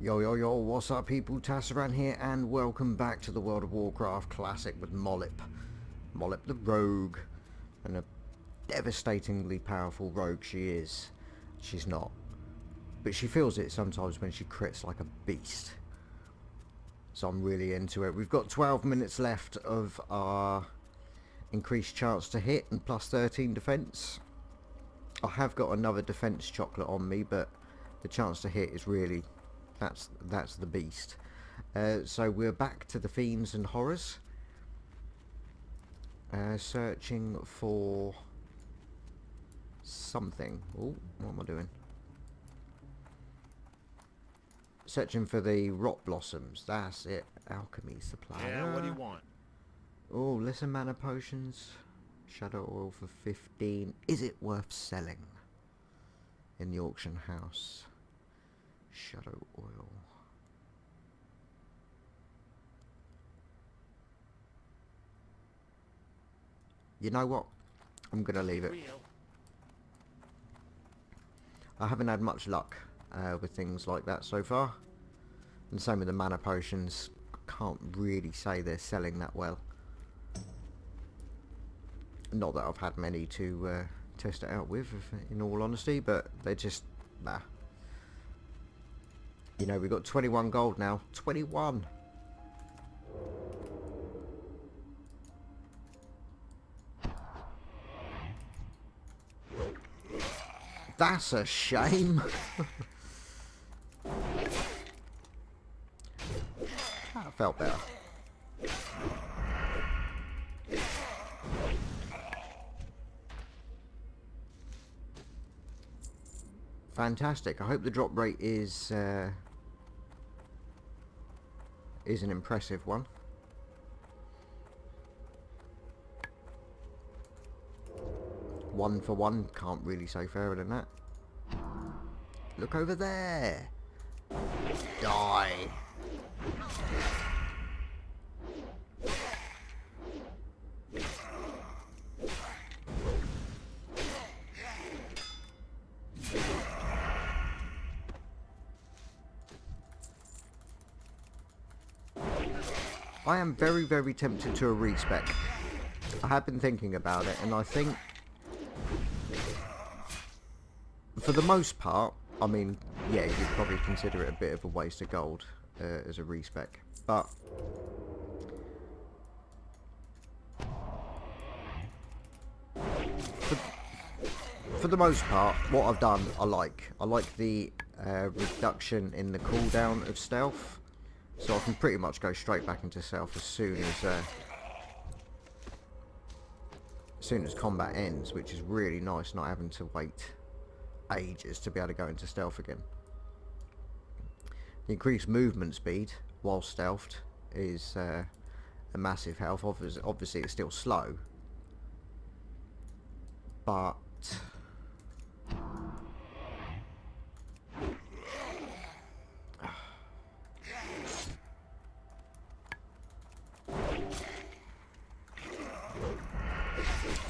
Yo yo yo, what's up people, Tasaran here and welcome back to the World of Warcraft Classic with Mollip. Mollip the rogue, and a devastatingly powerful rogue she is. She's not, but she feels it sometimes when she crits like a beast. So I'm really into it. We've got 12 minutes left of our increased chance to hit and plus 13 defense. I have got another defense chocolate on me, but the chance to hit is really... That's the beast. So we're back to the Fiends and Horrors. Searching for something. Oh, what am I doing? Searching for the Rot Blossoms. That's it. Alchemy supply. Yeah, what do you want? Oh, listen, mana potions. Shadow oil for 15. Is it worth selling? In the auction house. Shadow oil. You know what? I'm gonna leave it. I haven't had much luck with things like that so far. And same with the mana potions. Can't really say they're selling that well. Not that I've had many to test it out with, in all honesty, but they're just... nah. You know, we've got 21 gold now. 21! That's a shame! That felt better. Fantastic. I hope the drop rate is an impressive one. One for one, can't really say fairer than that. Look over there. Die. I am very, very tempted to a respec. I have been thinking about it, and I think, for the most part, I mean, yeah, you'd probably consider it a bit of a waste of gold as a respec, but for the most part, what I've done, I like the reduction in the cooldown of stealth. So I can pretty much go straight back into stealth as soon as combat ends, which is really nice, not having to wait ages to be able to go into stealth again. The increased movement speed while stealthed is a massive help. Obviously it's still slow, but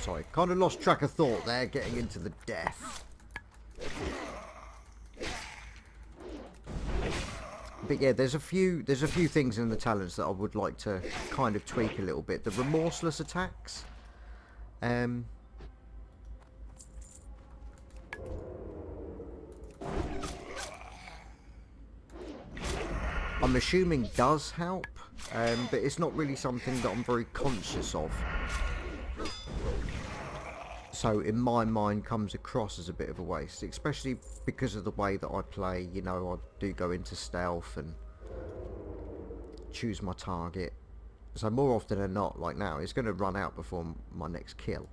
sorry, kind of lost track of thought there, getting into the death. But yeah, there's a few things in the talents that I would like to kind of tweak a little bit. The remorseless attacks. I'm assuming does help, but it's not really something that I'm very conscious of. So in my mind comes across as a bit of a waste, especially because of the way that I play. You know, I do go into stealth and choose my target. So more often than not, like now, it's going to run out before my next kill.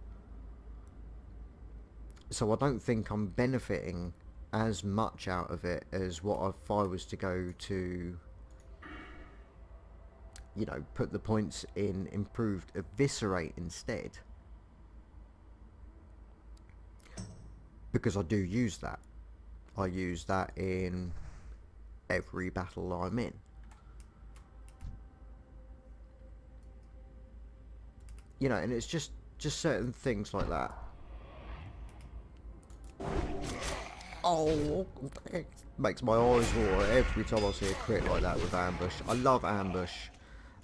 So I don't think I'm benefiting as much out of it as what if I was to go to, you know, put the points in improved eviscerate instead. Because I do use that. I use that in every battle I'm in. You know, and it's just certain things like that. Oh, it makes my eyes water every time I see a crit like that with ambush. I love ambush,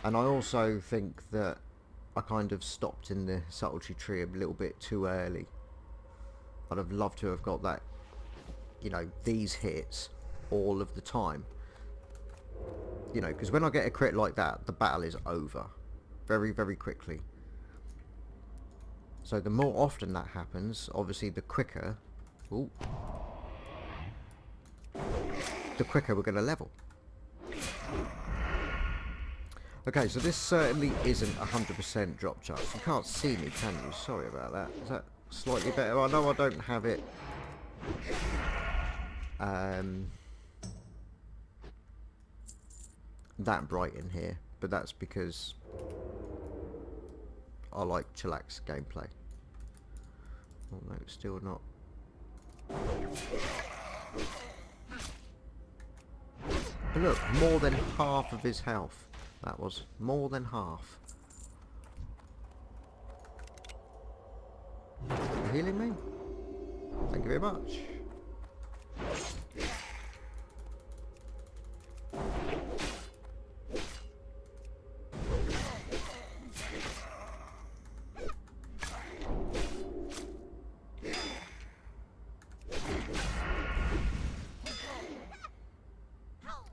and I also think that I kind of stopped in the subtlety tree a little bit too early. I'd have loved to have got that, you know, these hits all of the time. You know, because when I get a crit like that, the battle is over very, very quickly. So the more often that happens, obviously the quicker... Ooh, the quicker we're going to level. Okay, so this certainly isn't 100% drop chance. You can't see me, can you? Sorry about that. Is that slightly better? I know I don't have it that bright in here, but that's because I like chillax gameplay. Oh no, it's still not. But look, more than half of his health. That was more than half. You healing me? Thank you very much.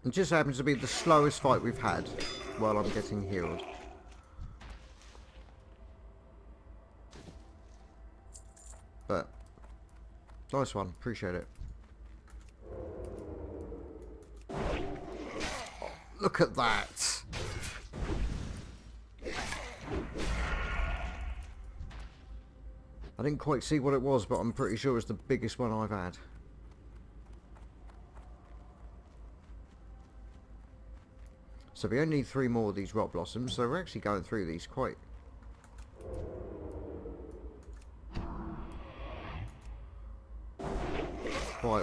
It just happens to be the slowest fight we've had while I'm getting healed. But, nice one, appreciate it. Oh, look at that! I didn't quite see what it was, but I'm pretty sure it's the biggest one I've had. So we only need 3 more of these rock blossoms, so we're actually going through these quite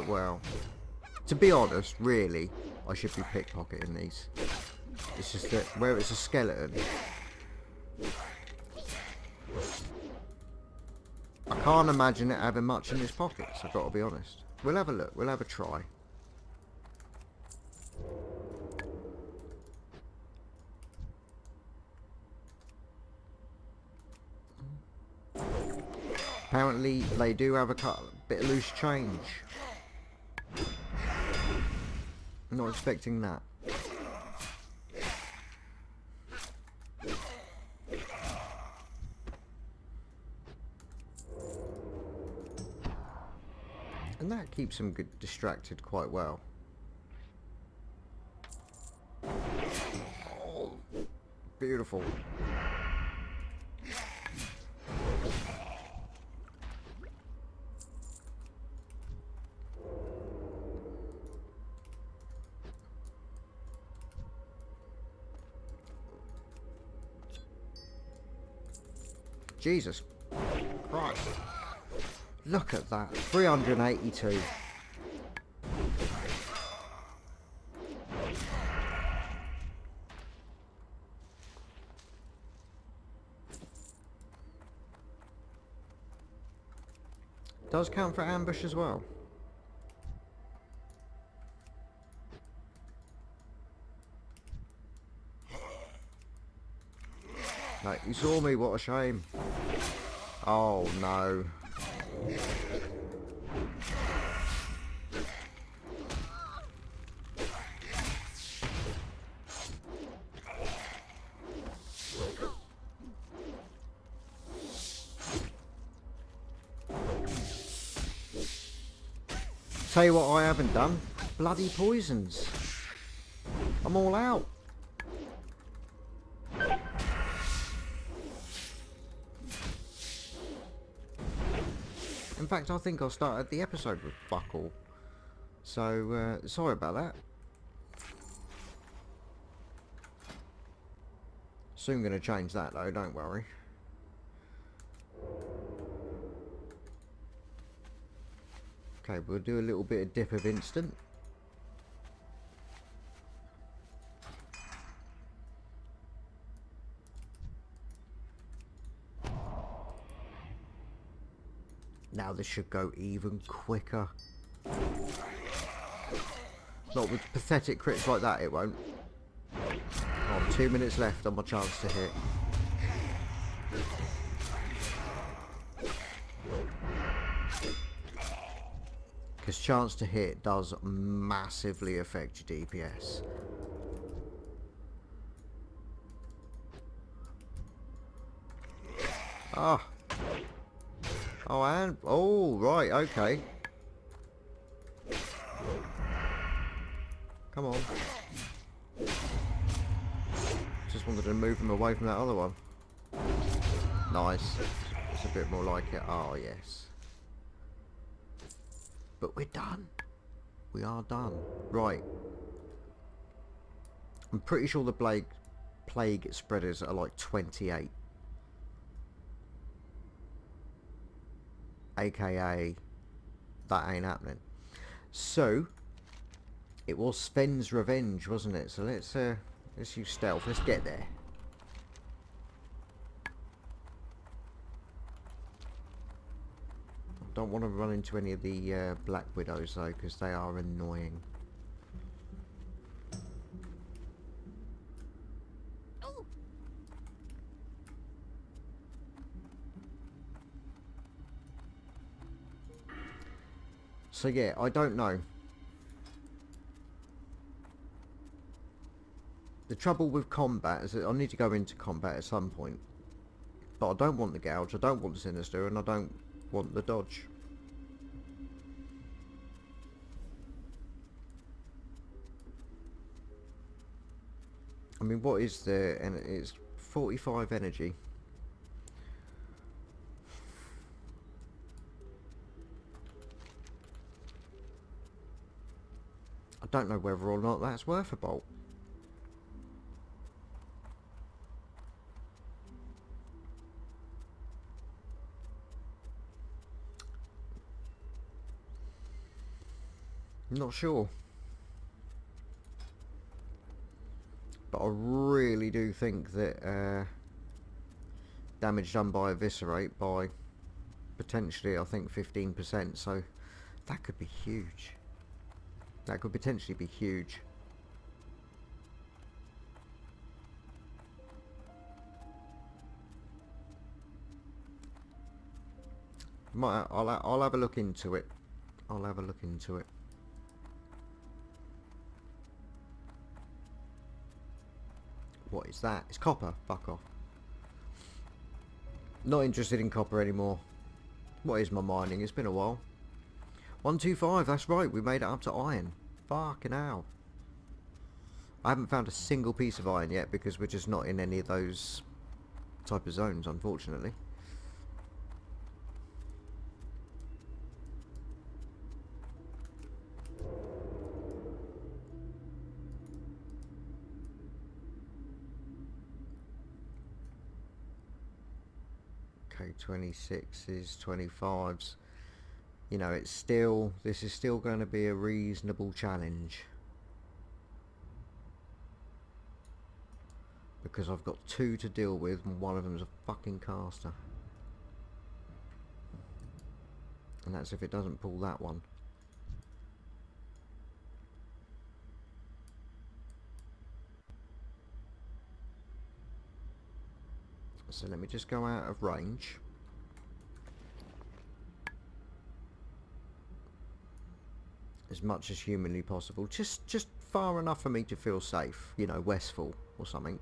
well. To be honest, really, I should be pickpocketing these. It's just that where it's a skeleton, I can't imagine it having much in his pockets, I've got to be honest. We'll have a look, we'll have a try. Apparently they do have a bit of loose change. Not expecting that. And that keeps him distracted quite well. Oh, beautiful. Jesus Christ. Look at that. 382. Does count for ambush as well. No, you saw me, what a shame. Oh no. Tell you what I haven't done. Bloody poisons. I'm all out. In fact, I think I started the episode with buckle. So, sorry about that. Soon going to change that though, don't worry. Okay, we'll do a little bit of dip of instant. Now this should go even quicker. Not with pathetic crits like that, it won't. Oh, 2 minutes left on my chance to hit. Because chance to hit does massively affect your DPS. Ah. Oh, and... Oh, right, okay. Come on. Just wanted to move him away from that other one. Nice. It's a bit more like it. Oh, yes. But we're done. We are done. Right. I'm pretty sure the plague spreaders are like 28. AKA, that ain't happening. So, it was Sven's revenge, wasn't it? So let's use stealth. Let's get there. Don't want to run into any of the Black Widows though, because they are annoying. Ooh. So yeah, I don't know. The trouble with combat is that I need to go into combat at some point. But I don't want the gouge, I don't want the sinister, and I don't want the dodge. I mean, what is there? And it's 45 energy. I don't know whether or not that's worth a bolt. Not sure. But I really do think that damage done by Eviscerate by potentially, I think, 15%. So that could be huge. That could potentially be huge. I'll have a look into it. I'll have a look into it. What is that? It's copper. Fuck off. Not interested in copper anymore. What is my mining? It's been a while. 125, that's right. We made it up to iron. Fucking hell. I haven't found a single piece of iron yet because we're just not in any of those type of zones, unfortunately. Okay, 26s, 25s. You know, it's still, this is still going to be a reasonable challenge. Because I've got 2 to deal with and one of them's a fucking caster. And that's if it doesn't pull that one. So let me just go out of range. As much as humanly possible. Just far enough for me to feel safe. You know, Westfall or something.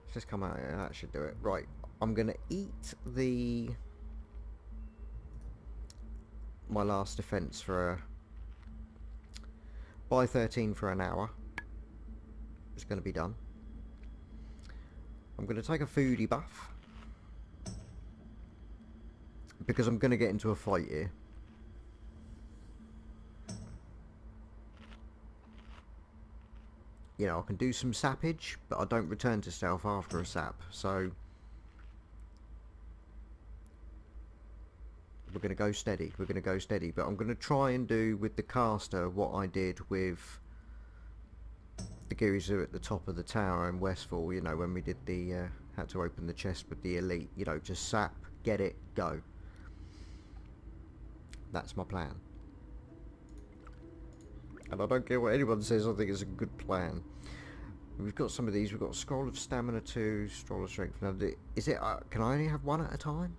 Let's just come out here. That should do it. Right. I'm going to eat my last defense for a... Buy 13 for an hour. It's going to be done. I'm going to take a foodie buff. Because I'm going to get into a fight here. You know, I can do some sappage, but I don't return to stealth after a sap, so... We're going to go steady, we're going to go steady, but I'm going to try and do with the caster what I did with the Girizu at the top of the tower in Westfall, you know, when we did the, had to open the chest with the elite, you know, just sap, get it, go. That's my plan. And I don't care what anyone says, I think it's a good plan. We've got some of these. We've got Scroll of Stamina 2, Scroll of Strength. Now, is it, can I only have one at a time?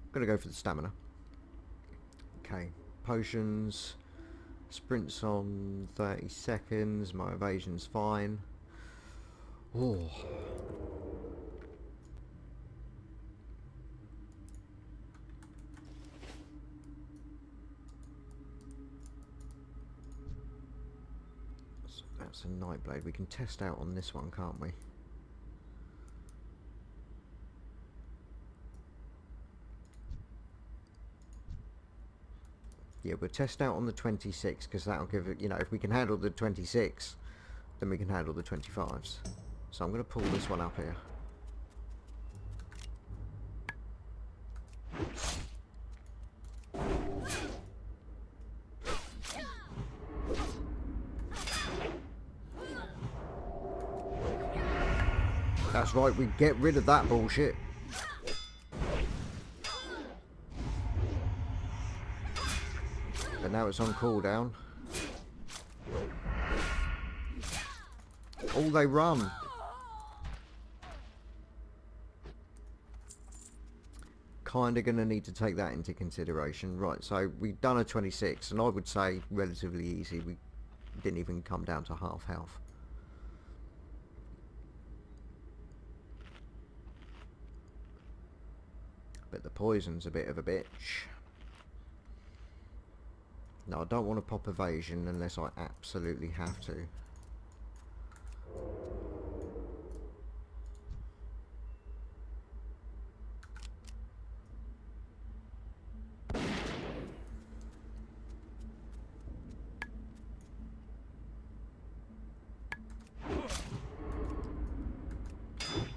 I'm going to go for the stamina. Okay, potions. Sprints on 30 seconds. My evasion's fine. Oh. So that's a Nightblade. We can test out on this one, can't we? Yeah, we'll test out on the 26 because that'll give it, you know, if we can handle the 26, then we can handle the 25s. So I'm going to pull this one up here. That's right, we get rid of that bullshit. But now it's on cooldown. Oh, they run. Kinda gonna need to take that into consideration. Right, so we've done a 26, and I would say relatively easy. We didn't even come down to half health. But the poison's a bit of a bitch. No, I don't want to pop evasion unless I absolutely have to.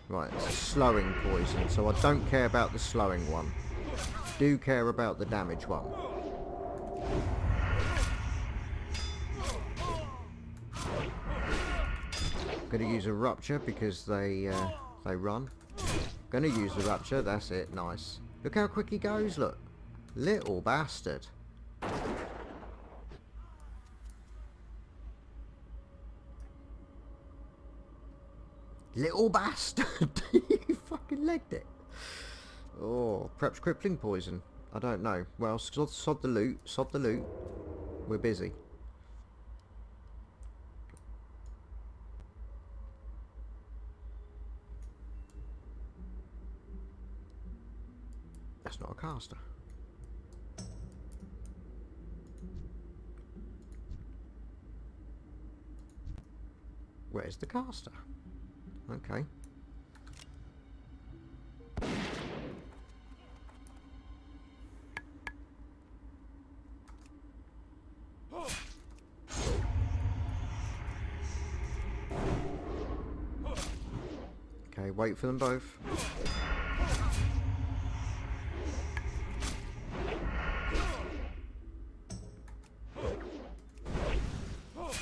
Right, it's a slowing poison, so I don't care about the slowing one. Do care about the damage one. Gonna use a rupture because they run. Gonna use the rupture. That's it. Nice. Look how quick he goes. Look, little bastard. Little bastard. You fucking legged it. Oh, perhaps crippling poison. I don't know. Well, sod the loot. Sod the loot. We're busy. That's not a caster. Where's the caster? Okay. Okay, wait for them both.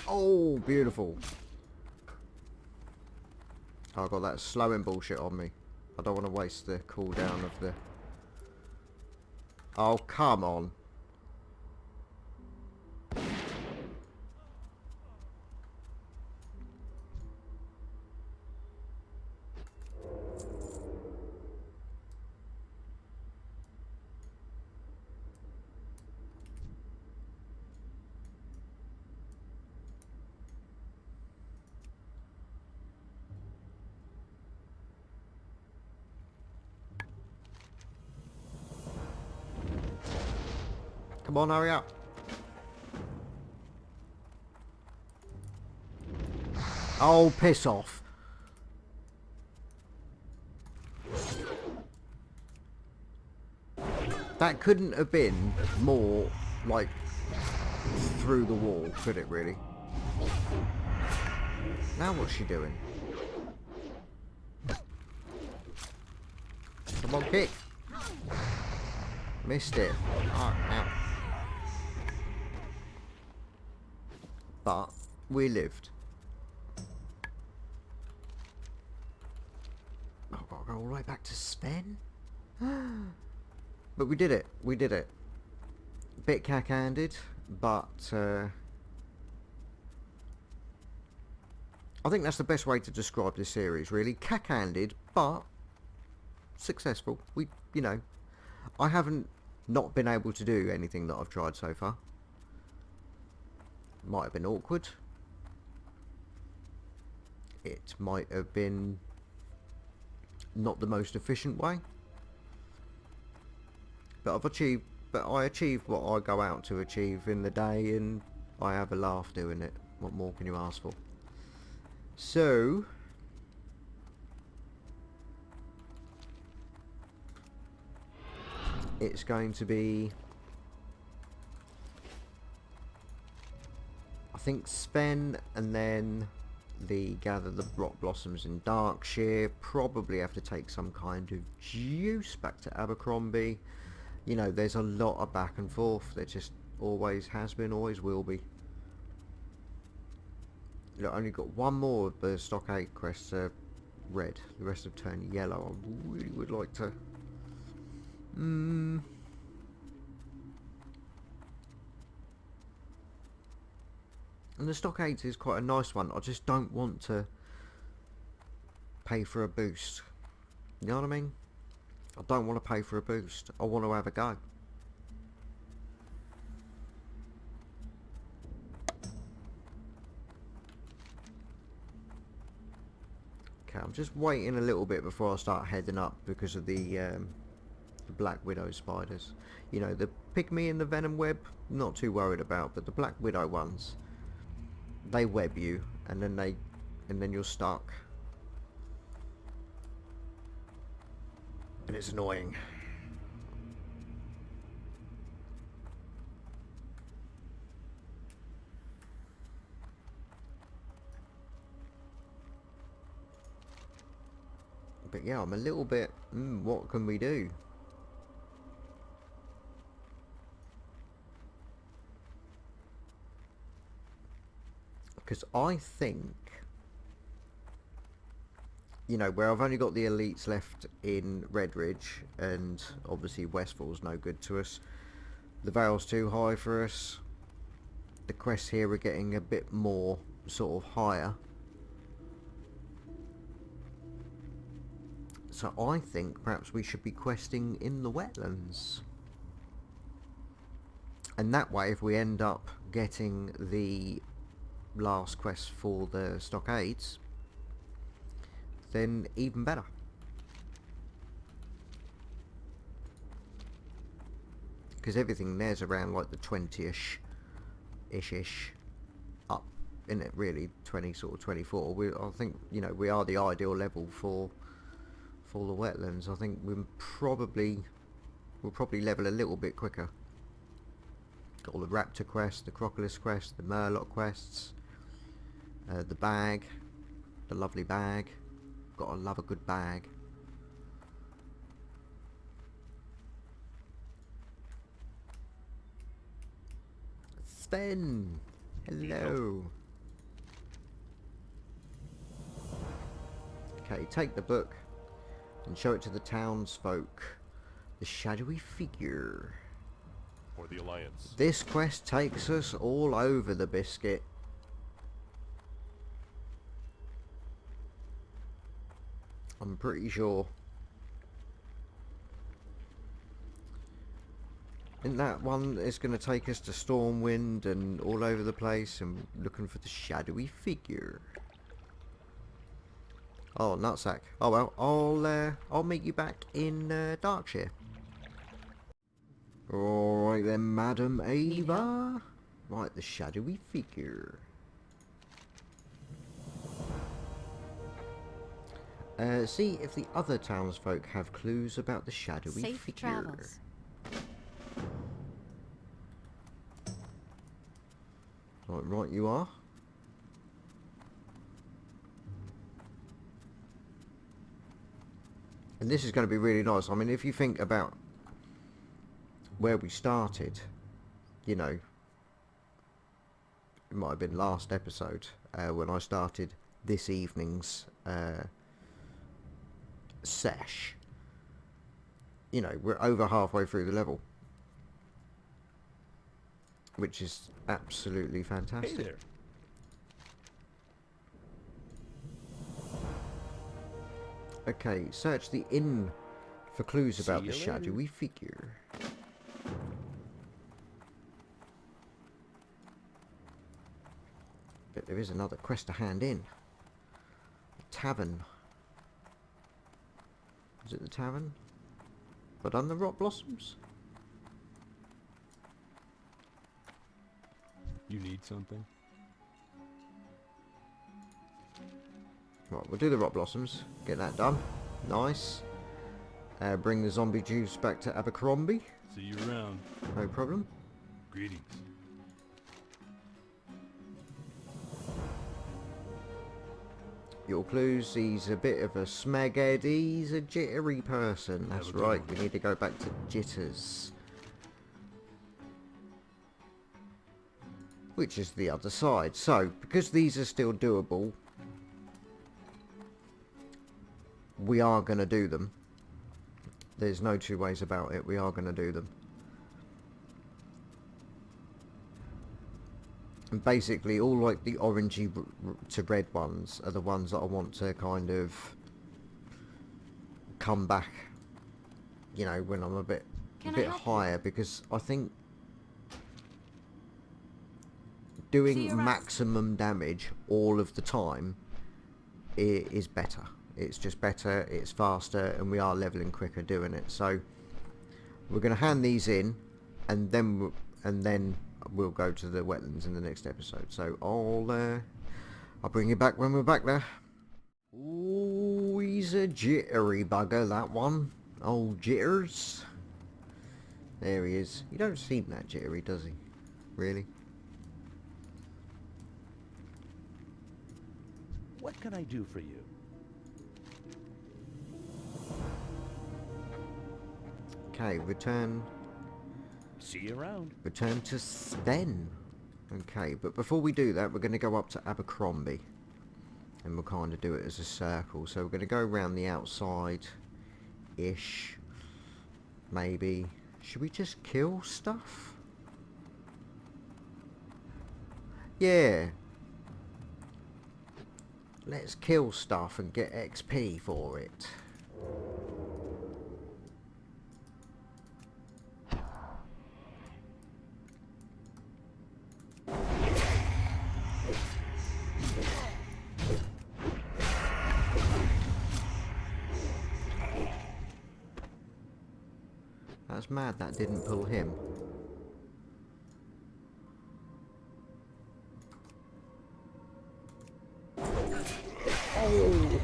Oh, beautiful. Oh, I got that slowing bullshit on me. I don't want to waste the cooldown of the... Oh, come on. Come on, hurry up. Oh, piss off. That couldn't have been more, like, through the wall, could it really? Now what's she doing? Come on, kick. Missed it. Oh, ow. but we lived. I've got to go all the way back to Sven. But we did it. We did it. Bit cack-handed, but I think that's the best way to describe this series, really. Cack-handed, but successful. We, you know, I haven't not been able to do anything that I've tried so far. Might have been awkward. It might have been not the most efficient way. But I achieved what I go out to achieve in the day, and I have a laugh doing it. What more can you ask for? So it's going to be, I think, Sven, and then the gather the rock blossoms in Darkshire. Probably have to take some kind of juice back to Abercrombie. You know, there's a lot of back and forth. There just always has been, always will be. Look, I only got one more of the stockade quests red. The rest have turned yellow. I really would like to. And the stockades is quite a nice one. I just don't want to pay for a boost. You know what I mean? I don't want to pay for a boost. I want to have a go. Okay, I'm just waiting a little bit before I start heading up because of the Black Widow spiders. You know, the pygmy and the venom web, not too worried about, but the Black Widow ones, they web you, and then you're stuck, and it's annoying. But yeah, I'm a little bit, what can we do? Because I think, you know, where I've only got the elites left in Redridge, and obviously Westfall's no good to us. The Vale's too high for us. The quests here are getting a bit more sort of higher. So I think perhaps we should be questing in the wetlands. And that way, if we end up getting the last quest for the stockades, then even better. Because everything there's around like the 20ish up, isn't it, really? 20, sort of 24. I think, you know, we are the ideal level for the wetlands. I think we'll probably level a little bit quicker. Got all the raptor quests, the crocolis quests, the murloc quests, the bag, the lovely bag. Gotta love a good bag. Sven, hello. Okay, take the book and show it to the townsfolk. The shadowy figure. Or the Alliance. This quest takes us all over the biscuit. I'm pretty sure. In that one, it's going to take us to Stormwind and all over the place, and looking for the shadowy figure. Oh, nutsack. Oh well, I'll meet you back in Darkshire. Alright then, Madam Ava. Right, the shadowy figure. See if the other townsfolk have clues about the shadowy Safe figure. travels. Right you are. And this is going to be really nice. I mean, if you think about where we started, you know, it might have been last episode, when I started this evening's sesh. You know, we're over halfway through the level, which is absolutely fantastic. Hey there. Okay, search the inn for clues about See the you shadowy figure. But there is another quest to hand in. Tavern. Is it the tavern? Have I done the rock blossoms? You need something? Right, we'll do the rock blossoms. Get that done. Nice. Bring the zombie juice back to Abercrombie. See you around. No problem. Greetings. Your clues, he's a bit of a smeghead, he's a jittery person. That's Have a good right, one. we need to go back to jitters. Which is the other side. So, because these are still doable, we are going to do them. There's no two ways about it, we are going to do them. And basically all like the orangey to red ones are the ones that I want to kind of come back, you know, when I'm a bit higher, because I think doing maximum damage all of the time is better. It's just better, it's faster, and we are leveling quicker doing it. So we're going to hand these in, and then we'll go to the wetlands in the next episode. So I'll bring you back when we're back there. Ooh, he's a jittery bugger, that one. Old Jitters. There he is. He don't seem that jittery, does he? Really? What can I do for you? Okay, return See you around. to Sven. Okay, but before we do that, we're going to go up to Abercrombie. And we'll kind of do it as a circle. So we're going to go around the outside-ish. Maybe. Should we just kill stuff? Yeah. Let's kill stuff and get XP for it. That's mad that didn't pull him. Oh.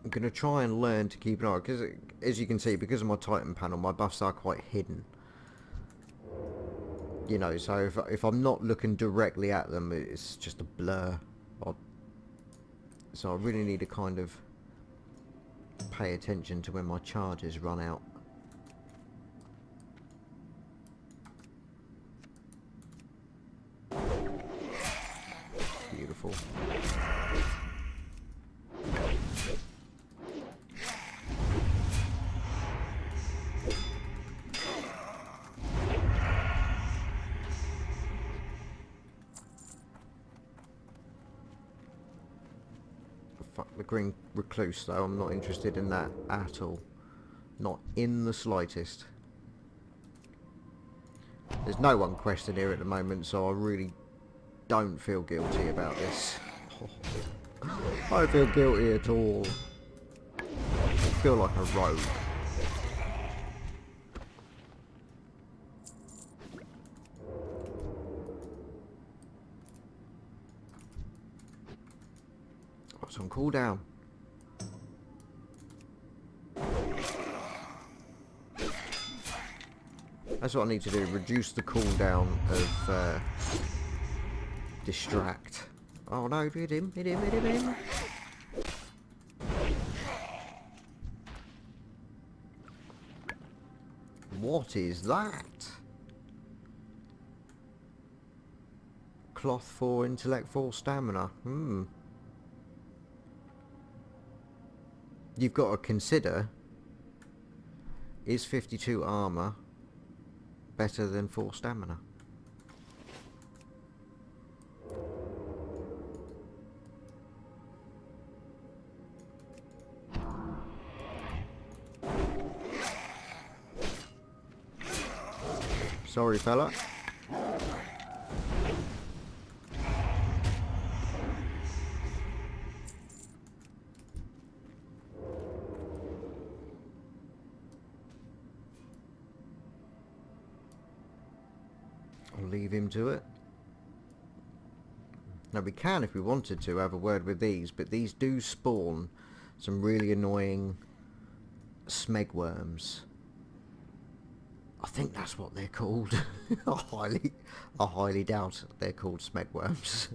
I'm going to try and learn to keep an eye, because as you can see, because of my Titan panel, my buffs are quite hidden. You know, so if I'm not looking directly at them, it's just a blur. So I really need to kind of pay attention to when my charges run out. Beautiful. Fuck the green recluse though, I'm not interested in that at all. Not in the slightest. There's no one questing here at the moment, so I really don't feel guilty about this. I don't feel guilty at all. I feel like a rogue. What's on cooldown? That's what I need to do, reduce the cooldown of distract. Oh no, hit him. What is that? Cloth 4, intellect 4, stamina. You've got to consider, is 52 armor better than 4 stamina? Sorry, fella. I'll leave him to it. Now we can, if we wanted to, have a word with these, but these do spawn some really annoying smegworms. I think that's what they're called. I highly doubt they're called smegworms.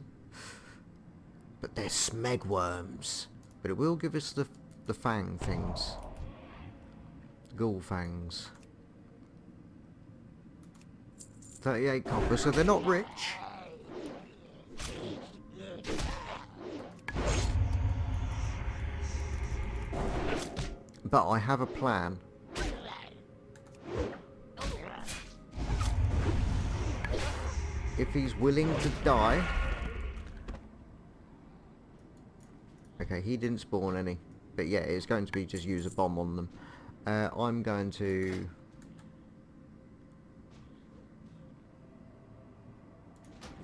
But they're smegworms. But it will give us the fang things. Ghoul fangs. 38 copper, so they're not rich. But I have a plan. If he's willing to die... Okay, he didn't spawn any. But yeah, it's going to be just use a bomb on them. I'm going to...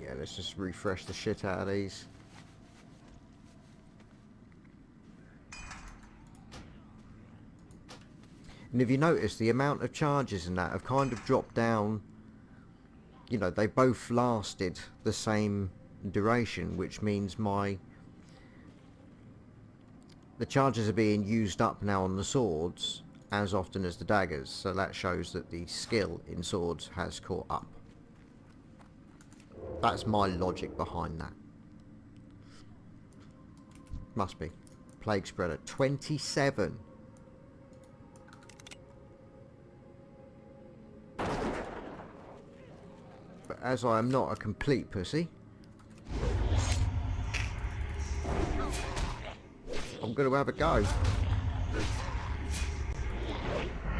Yeah, let's just refresh the shit out of these. And if you notice, the amount of charges in that have kind of dropped down. You know, they both lasted the same duration, which means the charges are being used up now on the swords as often as the daggers, so that shows that the skill in swords has caught up. That's my logic behind that. Must be. Plague spreader 27. But as I am not a complete pussy, I'm going to have a go.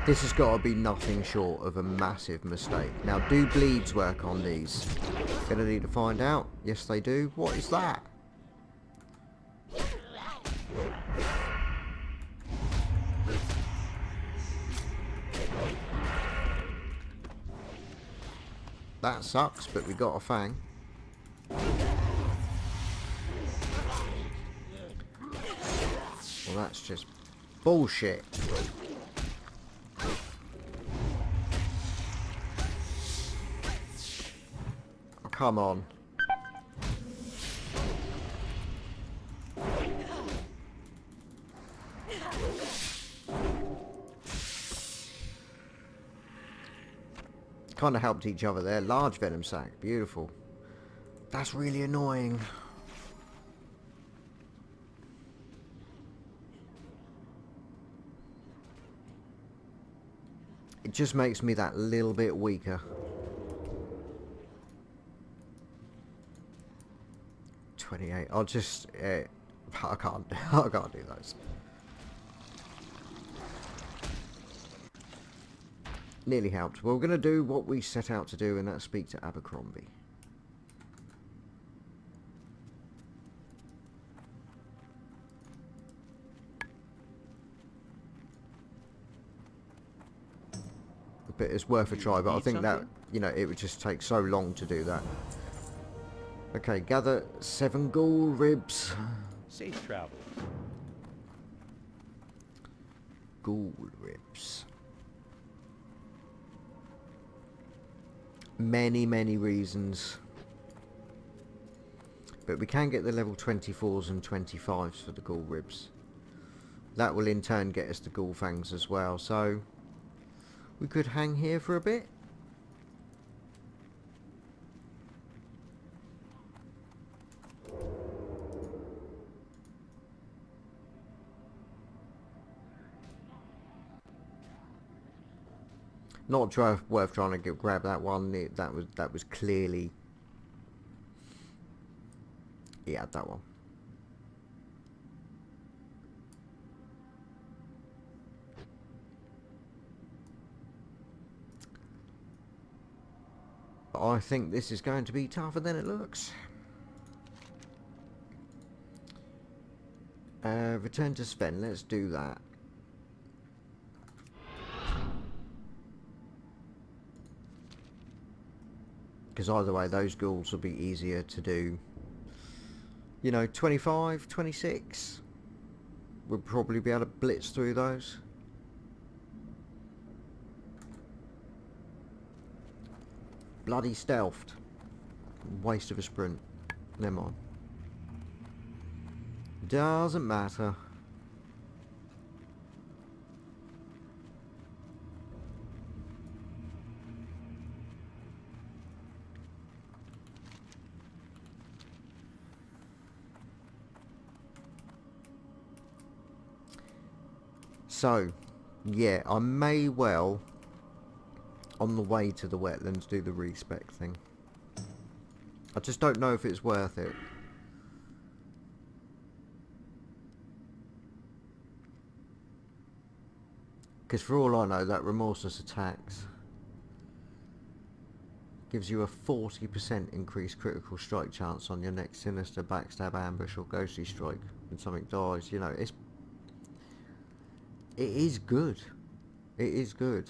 This has got to be nothing short of a massive mistake. Now, do bleeds work on these? Gonna need to find out. Yes, they do. What is that? That sucks, but we got a fang. Well, that's just bullshit. Oh, come on. Kind of helped each other there. Large venom sac. Beautiful. That's really annoying. It just makes me that little bit weaker. 28. I'll just... I can't do those. Nearly helped. Well, we're going to do what we set out to do, and that's speak to Abercrombie. But it's worth a try, but I think that, you know, it would just take so long to do that. Okay, gather 7 ghoul ribs. Safe travels. Ghoul ribs. Many reasons. But we can get the level 24s and 25s for the ghoul ribs. That will in turn get us the ghoul fangs as well, so we could hang here for a bit. Not worth trying to grab that one. That was clearly... He had that one. But I think this is going to be tougher than it looks. Return to Sven. Let's do that. Because either way, those ghouls will be easier to do. You know, 25, 26. We'll probably be able to blitz through those. Bloody stealthed. Waste of a sprint. Never mind. Doesn't matter. So, yeah, I may well, on the way to the wetlands, do the respec thing. I just don't know if it's worth it. Because for all I know, that remorseless attacks gives you a 40% increased critical strike chance on your next sinister backstab, ambush or ghostly strike when something dies. You know, it is good. It is good.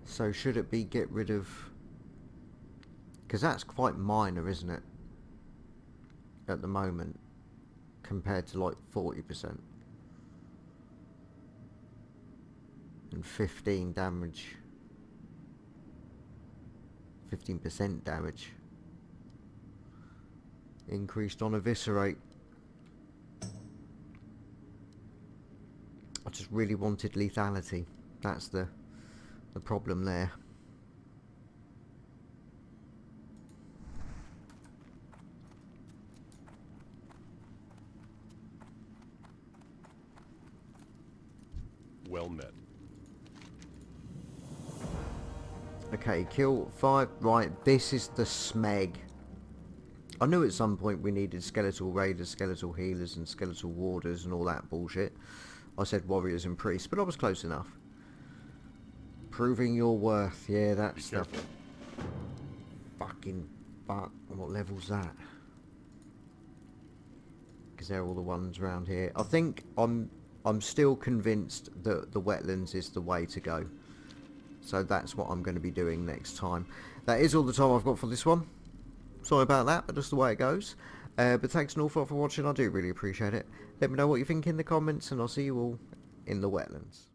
So should it be get rid of... Because that's quite minor, isn't it? At the moment. Compared to like 40%. And 15 damage. 15% damage. Increased on eviscerate. I just really wanted lethality. That's the problem there. Well met. Okay, kill 5. Right, this is the smeg. I knew at some point we needed skeletal raiders, skeletal healers and skeletal warders and all that bullshit. I said warriors and priests, but I was close enough. Proving your worth. Yeah, that's the fucking fuck. What level's that? Because they're all the ones around here. I think I'm still convinced that the wetlands is the way to go. So that's what I'm going to be doing next time. That is all the time I've got for this one. Sorry about that, but that's the way it goes. But thanks an awful lot for watching. I do really appreciate it. Let me know what you think in the comments, and I'll see you all in the wetlands.